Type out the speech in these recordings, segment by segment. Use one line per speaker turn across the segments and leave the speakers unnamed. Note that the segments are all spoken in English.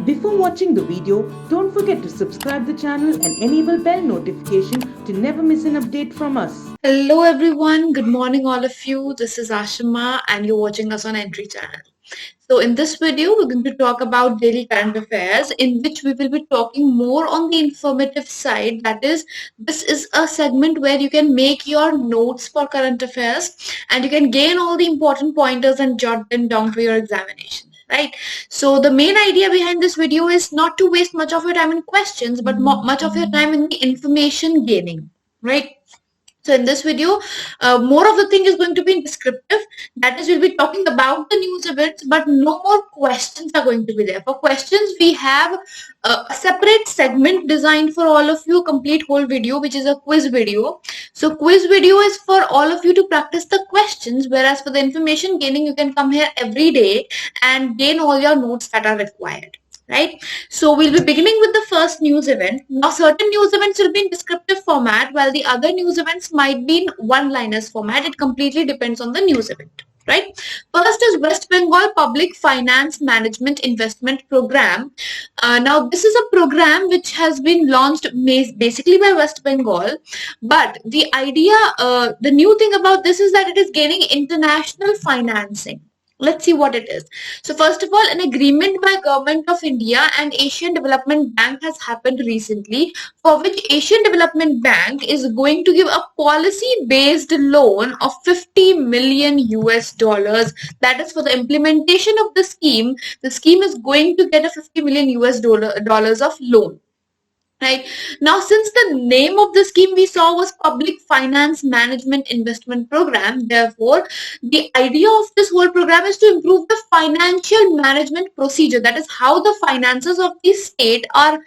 Before watching the video, don't forget to subscribe the channel and enable bell notification to never miss an update from us.
Hello everyone, good morning all of you. This is Ashima and you're watching us on Entri channel. So in this video, we're going to talk about daily current affairs, in which we will be talking more on the informative side. That is, this is a segment where you can make your notes for current affairs and you can gain all the important pointers and jot them down for your examination. Right. So the main idea behind this video is not to waste much of your time in questions, but much of your time in the information gaining. Right. So in this video, more of the thing is going to be descriptive. That is, we'll be talking about the news events, but no more questions are going to be there. For questions, we have a separate segment designed for all of you, complete whole video, which is a quiz video. So quiz video is for all of you to practice the questions, whereas for the information gaining, you can come here every day and gain all your notes that are required. Right. So we'll be beginning with the first news event. Now certain news events will be in descriptive format, while the other news events might be in one-liners format. It completely depends on the news event. Right. First is West Bengal Public Finance Management Investment Program. Now this is a program which has been launched basically by West Bengal, but the idea, the new thing about this is that it is gaining international financing. Let's see what it is. So first of all, an agreement by Government of India and Asian Development Bank has happened recently, for which Asian Development Bank is going to give a policy-based loan of 50 million US dollars. That is for the implementation of the scheme. The scheme is going to get a 50 million US dollars of loan. Right. Now, since the name of the scheme we saw was Public Finance Management Investment Program, therefore, the idea of this whole program is to improve the financial management procedure. That is how the finances of the state are,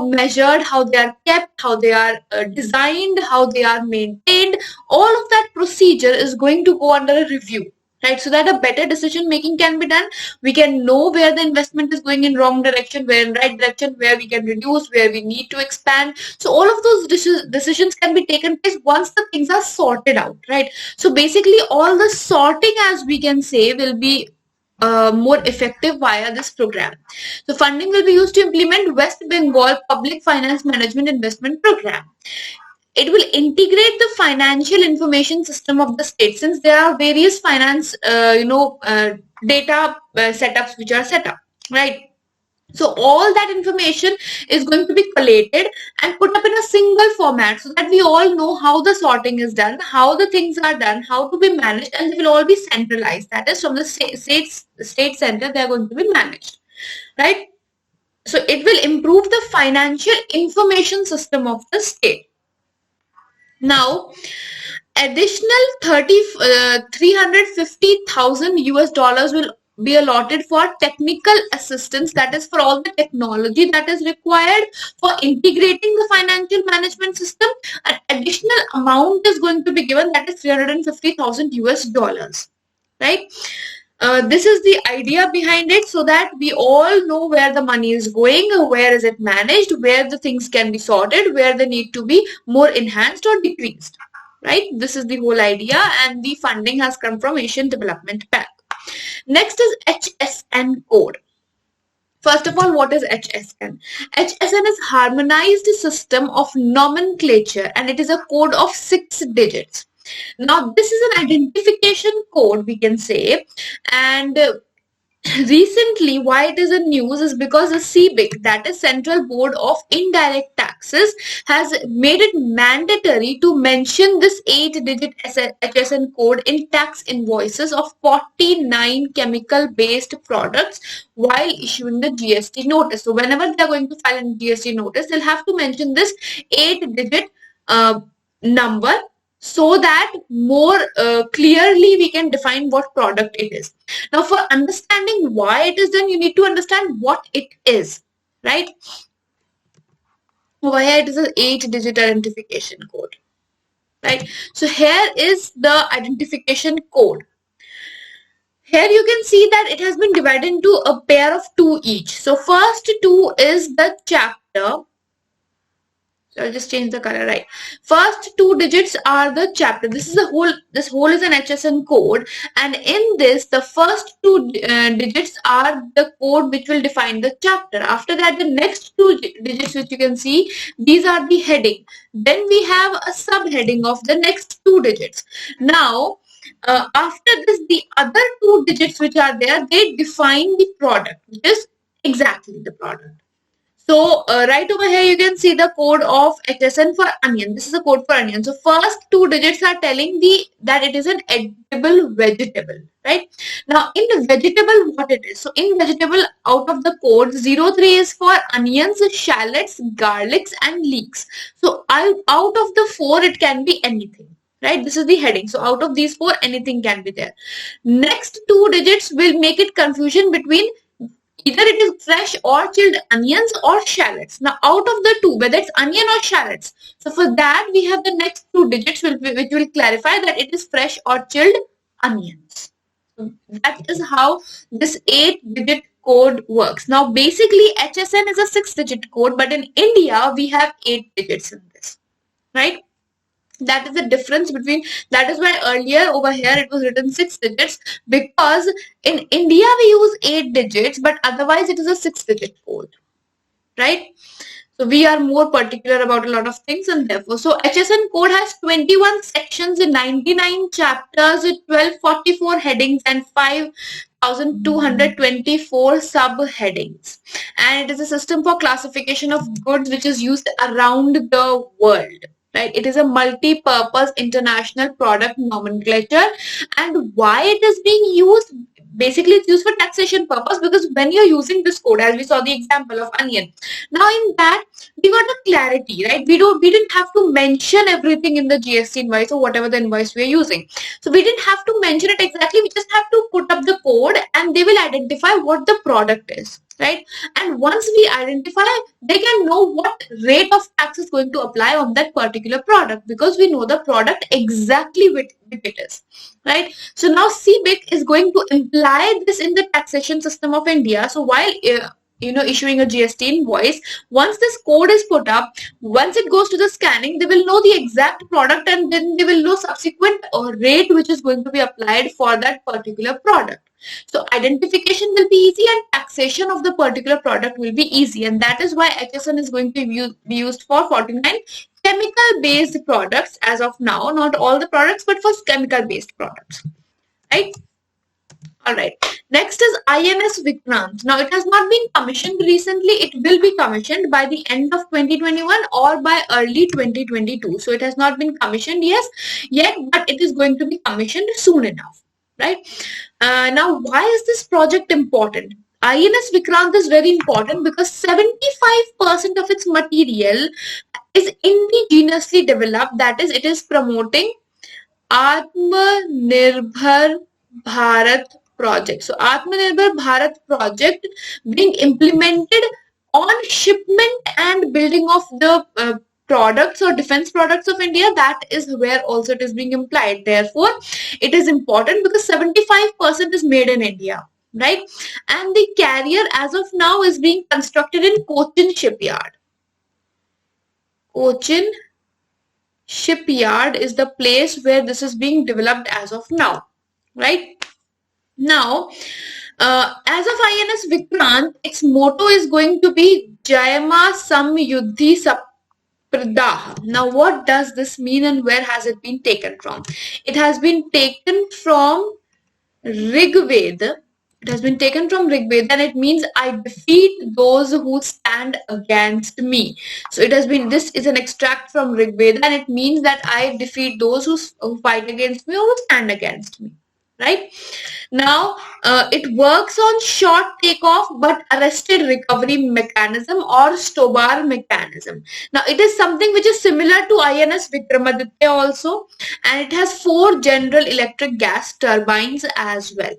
measured, how they are kept, how they are designed, how they are maintained. All of that procedure is going to go under a review. Right, so that a better decision making can be done. We can know where the investment is going in wrong direction, where in right direction, where we can reduce, where we need to expand. So all of those decisions can be taken place once the things are sorted out, right? So basically all the sorting, as we can say, will be more effective via this program. So funding will be used to implement West Bengal Public Finance Management Investment Program. It will integrate the financial information system of the state, since there are various finance, data setups which are set up, right? So all that information is going to be collated and put up in a single format, so that we all know how the sorting is done, how the things are done, how to be managed, and they will all be centralized. That is, from the state center, they are going to be managed, right? So it will improve the financial information system of the state. Now, additional 350,000 US dollars will be allotted for technical assistance. That is for all the technology that is required for integrating the financial management system. An additional amount is going to be given, that is 350,000 US dollars, right? This is the idea behind it, so that we all know where the money is going, where is it managed, where the things can be sorted, where they need to be more enhanced or decreased, right? This is the whole idea, and the funding has come from Asian Development Bank. Next is HSN Code. First of all, what is HSN? HSN is Harmonized System of Nomenclature, and it is a code of 6 digits. Now, this is an identification code, we can say, and recently why it is in news is because the CBIC, that is Central Board of Indirect Taxes, has made it mandatory to mention this 8-digit HSN code in tax invoices of 49 chemical-based products while issuing the GST notice. So whenever they are going to file a GST notice, they'll have to mention this 8-digit number, so that more clearly we can define what product it is. Now, for understanding why it is done, you need to understand what it is, right? Why it is an 8-digit identification code, right? So here is the identification code. Here you can see that it has been divided into a pair of 2 each. So first 2 is the chapter, So I'll just change the color, right? First two digits are the chapter. This is a whole. This whole is an HSN code, and in this, the first two digits are the code which will define the chapter. After that, the next two digits which you can see, these are the heading. Then we have a subheading of the next two digits. Now, after this, the other two digits which are there, they define the product, which is exactly the product. So right over here, you can see the code of HSN for onion. This is a code for onion. So first two digits are telling that it is an edible vegetable, right? Now in the vegetable, what it is? So in vegetable, out of the code, 03 is for onions, shallots, garlics, and leeks. So out of the four, it can be anything. Right, this is the heading. So out of these four, anything can be there. Next two digits will make it confusion between either it is fresh or chilled onions or shallots. Now out of the two, whether it's onion or shallots, so for that we have the next two digits which will clarify that it is fresh or chilled onions. So that is how this 8-digit code works. Now basically HSN is a 6-digit code, but in India we have 8 digits in this, right? That is the difference between, that is why earlier over here it was written 6 digits, because in India we use 8 digits, but otherwise it is a 6-digit code, right? So we are more particular about a lot of things, and therefore, so HSN code has 21 sections, 99 chapters, 1244 headings, and 5,224 subheadings. And it is a system for classification of goods which is used around the world. Right, it is a multi-purpose international product nomenclature, and why it is being used? Basically, it's used for taxation purpose, because when you're using this code, as we saw the example of onion, now in that we got a clarity, right? We didn't have to mention everything in the GST invoice or whatever the invoice we are using. So we didn't have to mention it exactly. We just have to put up the code, and they will identify what the product is. Right, and once we identify, they can know what rate of tax is going to apply on that particular product, because we know the product exactly which it is, right? So now CBIC is going to imply this in the taxation system of India. So while issuing a GST invoice, once this code is put up, once it goes to the scanning, they will know the exact product, and then they will know subsequent rate which is going to be applied for that particular product. So identification will be easy, and taxation of the particular product will be easy, and that is why HSN is going to be used for 49 chemical based products as of now. Not all the products, but for chemical based products, right? All right. Next is INS Vikrant. Now it has not been commissioned recently. It will be commissioned by the end of 2021 or by early 2022. So it has not been commissioned yet, but it is going to be commissioned soon enough, right? Now, why is this project important? INS Vikrant is very important because 75% of its material is indigenously developed. That is, it is promoting Atmanirbhar Bharat project. So Atmanirbhar Bharat project being implemented on shipment and building of the products or defense products of India. That is where also it is being implied. Therefore, it is important because 75% is made in India, right? And the carrier as of now is being constructed in Cochin shipyard. Cochin shipyard is the place where this is being developed as of now, right? Now, as of INS Vikrant, its motto is going to be Jayama Samyuddhi Sapradaha. Now, what does this mean and where has it been taken from? It has been taken from Rig Veda. It has been taken from Rig Veda, and it means I defeat those who stand against me. So it has been, this is an extract from Rig Veda, and it means that I defeat those who fight against me or who stand against me. Right now, it works on short takeoff but arrested recovery mechanism or Stobar mechanism. Now, it is something which is similar to INS Vikramaditya also, and it has 4 General Electric gas turbines as well.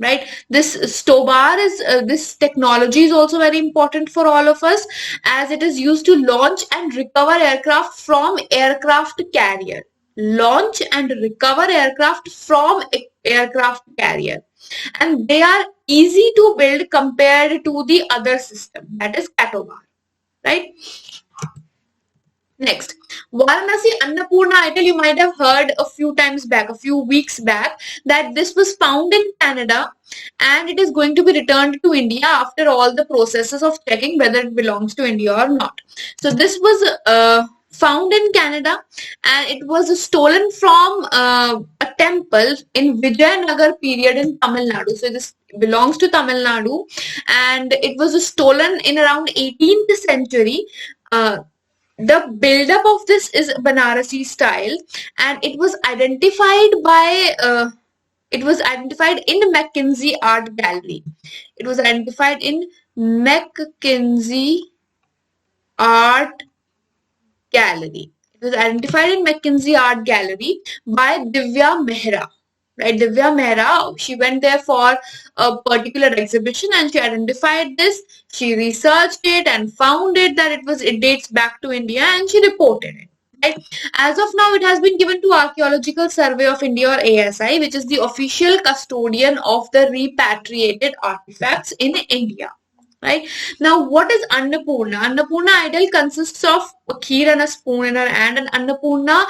Right, this Stobar is this technology is also very important for all of us, as it is used to launch and recover aircraft from aircraft carrier. Launch and recover aircraft from aircraft carrier, and they are easy to build compared to the other system, that is Catobar, right? Next, Varanasi Annapurna Idol, you might have heard a few times back, a few weeks back, that this was found in Canada and it is going to be returned to India after all the processes of checking whether it belongs to India or not. So this was found in Canada and it was stolen from a temple in Vijayanagar period in Tamil Nadu. So this belongs to Tamil Nadu and it was stolen in around 18th century. The build-up of this is Banarasi style, and it was identified in Mackenzie Art Gallery. It was identified in Mackenzie Art Gallery. It was identified in Mackenzie Art Gallery by Divya Mehra. Right, Divya Mehra, she went there for a particular exhibition and she identified this. She researched it and found it that it dates back to India and she reported it. Right. As of now, it has been given to Archaeological Survey of India or ASI, which is the official custodian of the repatriated artifacts in India. Right. Now, what is Annapurna? Annapurna idol consists of a kheer and a spoon in her hand, and Annapurna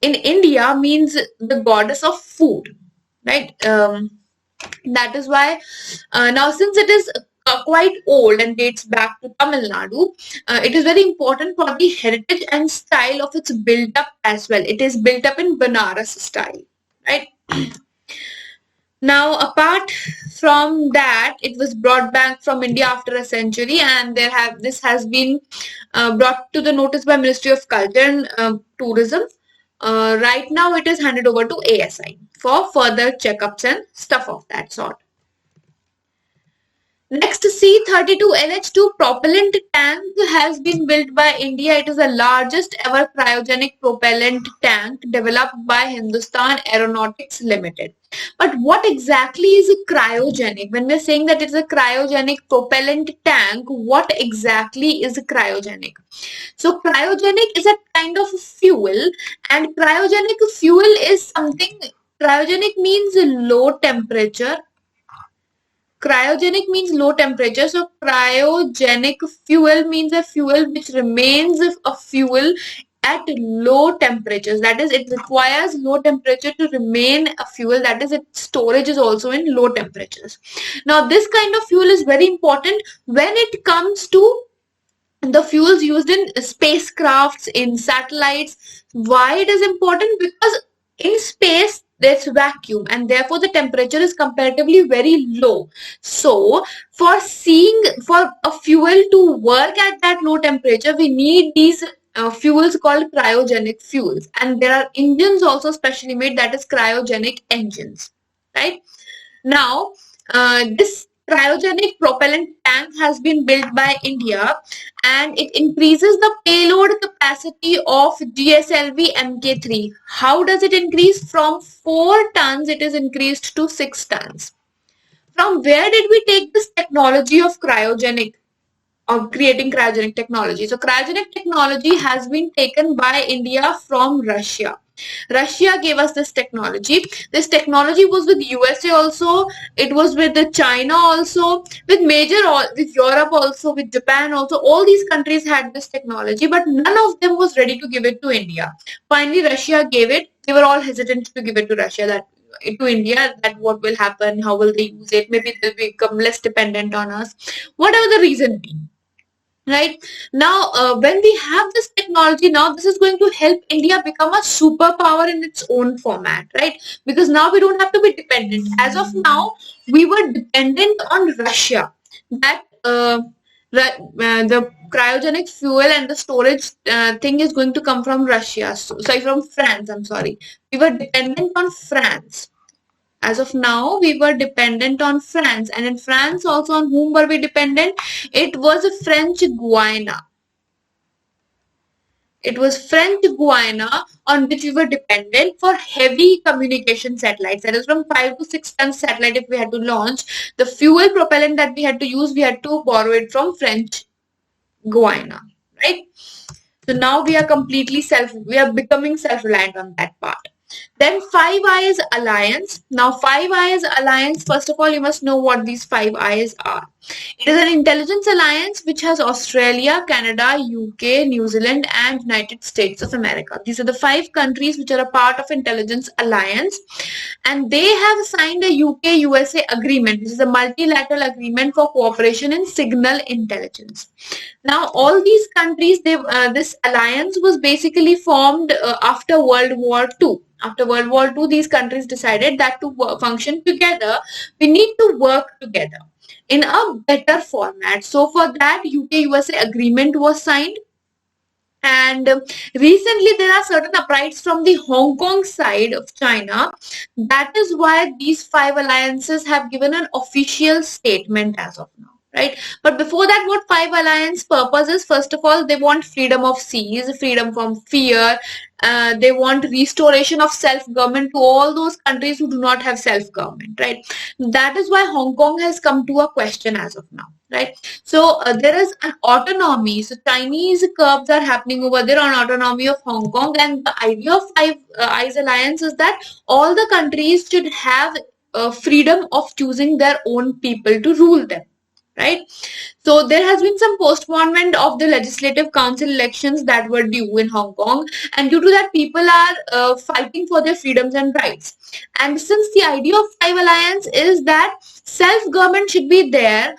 in India means the goddess of food, right? That is why now, since it is quite old and dates back to Tamil Nadu, it is very important for the heritage and style of its build-up as well. It is built up in Banaras style, right? Now, apart from that, it was brought back from India after a century, and this has been brought to the notice by Ministry of Culture and Tourism. Right now, it is handed over to ASI for further checkups and stuff of that sort. Next, C-32LH2 propellant tank has been built by India. It is the largest ever cryogenic propellant tank developed by Hindustan Aeronautics Limited. But what exactly is a cryogenic? When we're saying that it's a cryogenic propellant tank, what exactly is a cryogenic? So cryogenic is a kind of fuel, and cryogenic fuel is something, cryogenic means low temperature. Cryogenic means low temperature. So cryogenic fuel means a fuel which remains a fuel at low temperatures. That is, it requires low temperature to remain a fuel. That is, its storage is also in low temperatures. Now, this kind of fuel is very important when it comes to the fuels used in spacecrafts, in satellites. Why it is important? Because in space, there's vacuum and therefore the temperature is comparatively very low. So for a fuel to work at that low temperature, we need these fuels called cryogenic fuels, and there are engines also specially made, that is cryogenic engines, right? Now this cryogenic propellant tank has been built by India and it increases the payload capacity of GSLV Mk3. How does it increase? From 4 tons, it is increased to 6 tons. From where did we take this technology of cryogenic, of creating cryogenic technology? So cryogenic technology has been taken by India from Russia. Russia gave us this technology. This technology was with USA also. It was with the China also, with Europe also, with Japan also. All these countries had this technology, but none of them was ready to give it to India. Finally, Russia gave it. They were all hesitant to give it to India, that what will happen, how will they use it, maybe they'll become less dependent on us, whatever the reason be. Right now, when we have this technology, now this is going to help India become a superpower in its own format, right? Because now we don't have to be dependent. As of now, we were dependent on Russia. That the cryogenic fuel and the storage thing is going to come from Russia. From France. I'm sorry. We were dependent on France. As of now, we were dependent on France. And in France also, on whom were we dependent? It was French Guiana. It was French Guiana on which we were dependent for heavy communication satellites. That is, from 5 to 6 tons satellite if we had to launch. The fuel propellant that we had to use, we had to borrow it from French Guiana. Right? So now we are becoming self-reliant on that part. Then Five Eyes Alliance. Now, Five Eyes Alliance, first of all, you must know what these Five Eyes are. It is an intelligence alliance which has Australia, Canada, UK, New Zealand, and United States of America. These are the 5 countries which are a part of intelligence alliance, and they have signed a UK-USA agreement. This is a multilateral agreement for cooperation in signal intelligence. Now, all these countries, this alliance was basically formed after World War II. After World War II, these countries decided that to function together, we need to work together in a better format. So for that, UK-USA agreement was signed. And recently there are certain uprisings from the Hong Kong side of China. That is why these 5 alliances have given an official statement as of now. Right, but before that, what 5 alliance purpose is? First of all, they want freedom of seas, freedom from fear. They want restoration of self-government to all those countries who do not have self-government. Right, that is why Hong Kong has come to a question as of now. Right, so there is an autonomy. So Chinese curbs are happening over there on autonomy of Hong Kong, and the idea of 5 Eyes Alliance is that all the countries should have freedom of choosing their own people to rule them. Right, so there has been some postponement of the legislative council elections that were due in Hong Kong, and due to that, people are fighting for their freedoms and rights. And since the idea of 5 Alliance is that self-government should be there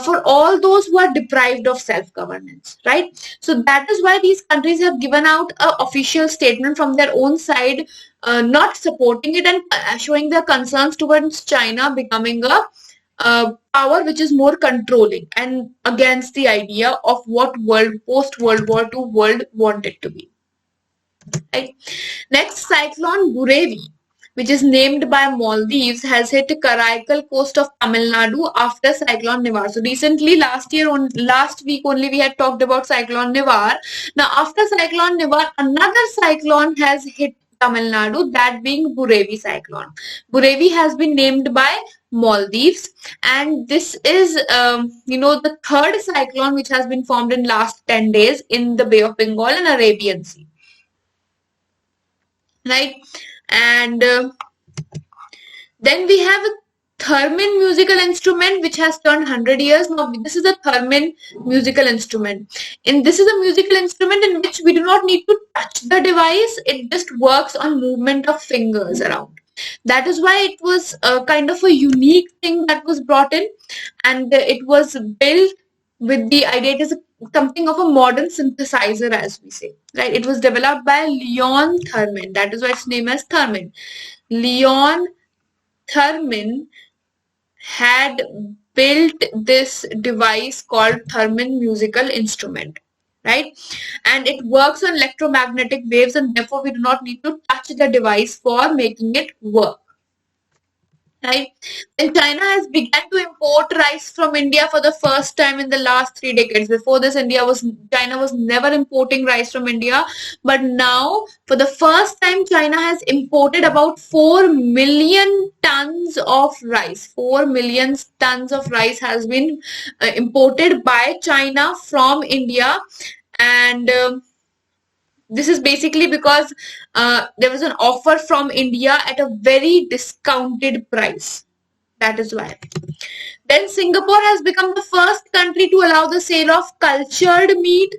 for all those who are deprived of self-governance, right? So that is why these countries have given out an official statement from their own side, not supporting it and showing their concerns towards China becoming a power which is more controlling and against the idea of what post-World War II world wanted to be. Right. Next, Cyclone Burevi, which is named by Maldives, has hit Karaikal coast of Tamil Nadu after Cyclone Nivar. So recently, last week only, we had talked about Cyclone Nivar. Now, after Cyclone Nivar, another cyclone has hit Tamil Nadu, that being Burevi cyclone. Burevi has been named by Maldives, and this is the 3rd cyclone which has been formed in last 10 days in the Bay of Bengal and Arabian Sea. Right, and then we have a theremin musical instrument which has turned 100 years. Now this is a theremin musical instrument, and this is a musical instrument in which we do not need to touch the device. It just works on movement of fingers around. That is why it was kind of a unique thing that was brought in, and it was built with the idea it is something of a modern synthesizer, as we say. Right, it was developed by Leon Theremin. That is why its name is theremin. Leon Theremin had built this device called theremin musical instrument, right? And it works on electromagnetic waves, and therefore we do not need to touch the device for making it work. Right, and China has begun to import rice from India for the first time in the last 3 decades. Before this, China was never importing rice from India, but now for the first time, China has imported about 4 million tons of rice. 4 million tons of rice has been imported by China from India, and this is basically because there was an offer from India at a very discounted price. That is why. Then Singapore has become the first country to allow the sale of cultured meat.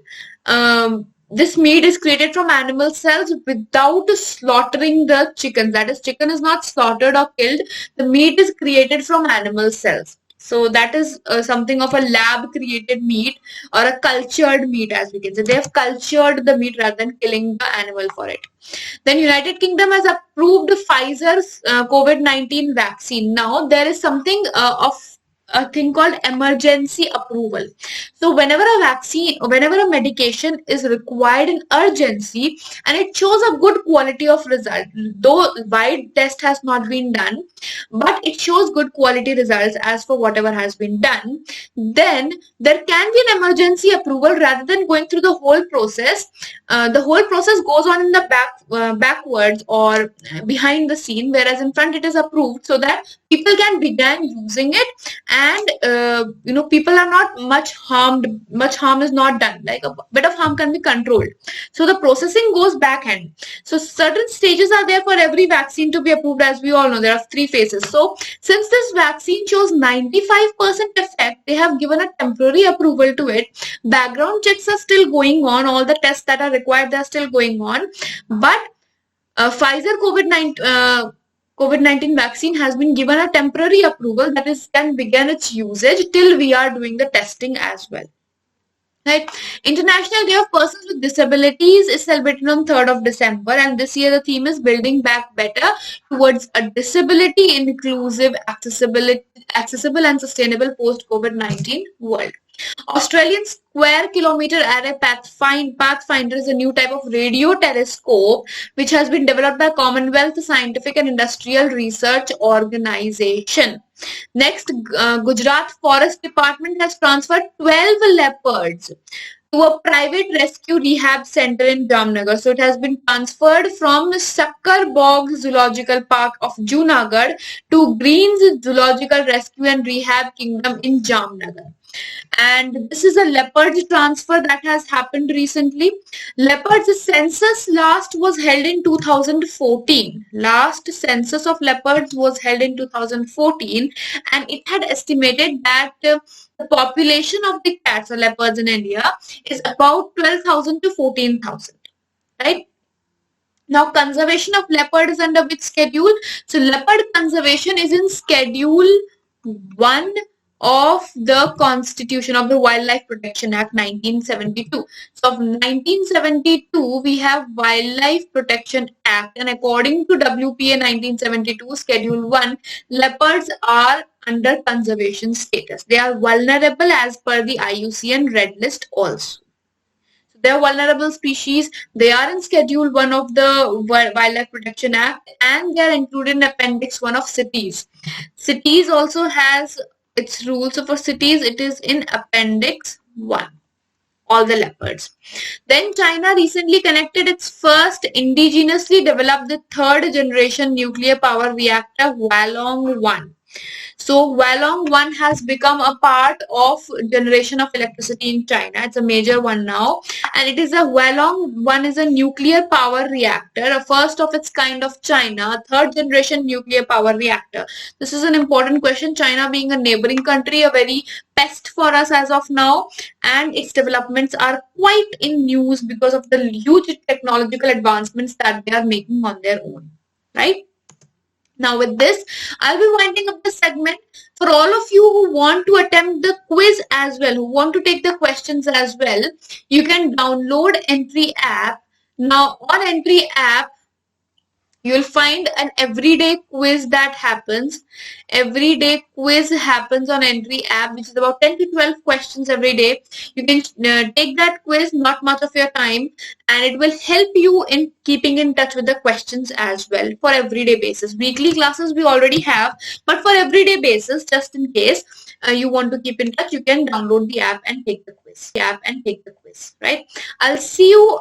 This meat is created from animal cells without slaughtering the chicken. That is, chicken is not slaughtered or killed. The meat is created from animal cells. So that is something of a lab created meat or a cultured meat, as we can say. They have cultured the meat rather than killing the animal for it. Then United Kingdom has approved Pfizer's COVID-19 vaccine. Now there is something of a thing called emergency approval. So whenever a medication is required in urgency and it shows a good quality of result, though wide test has not been done, but it shows good quality results as for whatever has been done, then there can be an emergency approval rather than going through the whole process. The whole process goes on in the backwards or behind the scene, whereas in front it is approved so that people can begin using it and people are not much harmed. Much harm is not done. Like a bit of harm can be controlled. So the processing goes back end. So certain stages are there for every vaccine to be approved. As we all know, there are 3 phases. So since this vaccine shows 95% effect, they have given a temporary approval to it. Background checks are still going on. All the tests that are required, they are still going on. But Pfizer COVID-19 vaccine has been given a temporary approval, that is, can begin its usage till we are doing the testing as well. Right. International Day of Persons with Disabilities is celebrated on 3rd of December, and this year the theme is Building Back Better towards a disability inclusive, accessible and sustainable post-COVID-19 world. Australian Square Kilometre Array Pathfinder is a new type of radio telescope which has been developed by Commonwealth Scientific and Industrial Research Organisation. Next, Gujarat Forest Department has transferred 12 leopards to a private rescue rehab center in Jamnagar. So it has been transferred from Sakkar Bog Zoological Park of Junagadh to Greens Zoological Rescue and Rehab Kingdom in Jamnagar. And this is a leopard transfer that has happened recently. Leopards census last was held in 2014. Last census of leopards was held in 2014, and it had estimated that the population of the cats or leopards in India is about 12,000 to 14,000. Right? Now, conservation of leopard is under which schedule? So, leopard conservation is in Schedule 1 of the Constitution of the Wildlife Protection Act 1972. So of 1972, we have Wildlife Protection Act, and according to WPA 1972 Schedule 1, leopards are under conservation status. They are vulnerable as per the IUCN Red List also. They are vulnerable species. They are in Schedule 1 of the Wildlife Protection Act, and they are included in Appendix 1 of cities. Cities also has its rules. So for cities, it is in Appendix 1, all the leopards. Then China recently connected its first indigenously developed the 3rd generation nuclear power reactor, Hualong 1. So Hualong 1 has become a part of generation of electricity in China. It's a major one now, and it is a Hualong 1 is a nuclear power reactor, a first of its kind of China, 3rd generation nuclear power reactor. This is an important question. China being a neighboring country, a very pest for us as of now, and its developments are quite in news because of the huge technological advancements that they are making on their own. Right? Now with this, I'll be winding up the segment. For all of you who want to attempt the quiz as well, who want to take the questions as well, you can download Entri app. Now on Entri app, you'll find an everyday quiz that happens. Everyday quiz happens on Entri app, which is about 10 to 12 questions every day. You can take that quiz, not much of your time, and it will help you in keeping in touch with the questions as well for everyday basis. Weekly classes we already have, but for everyday basis, just in case you want to keep in touch, you can download the app and take the quiz. Right? I'll see you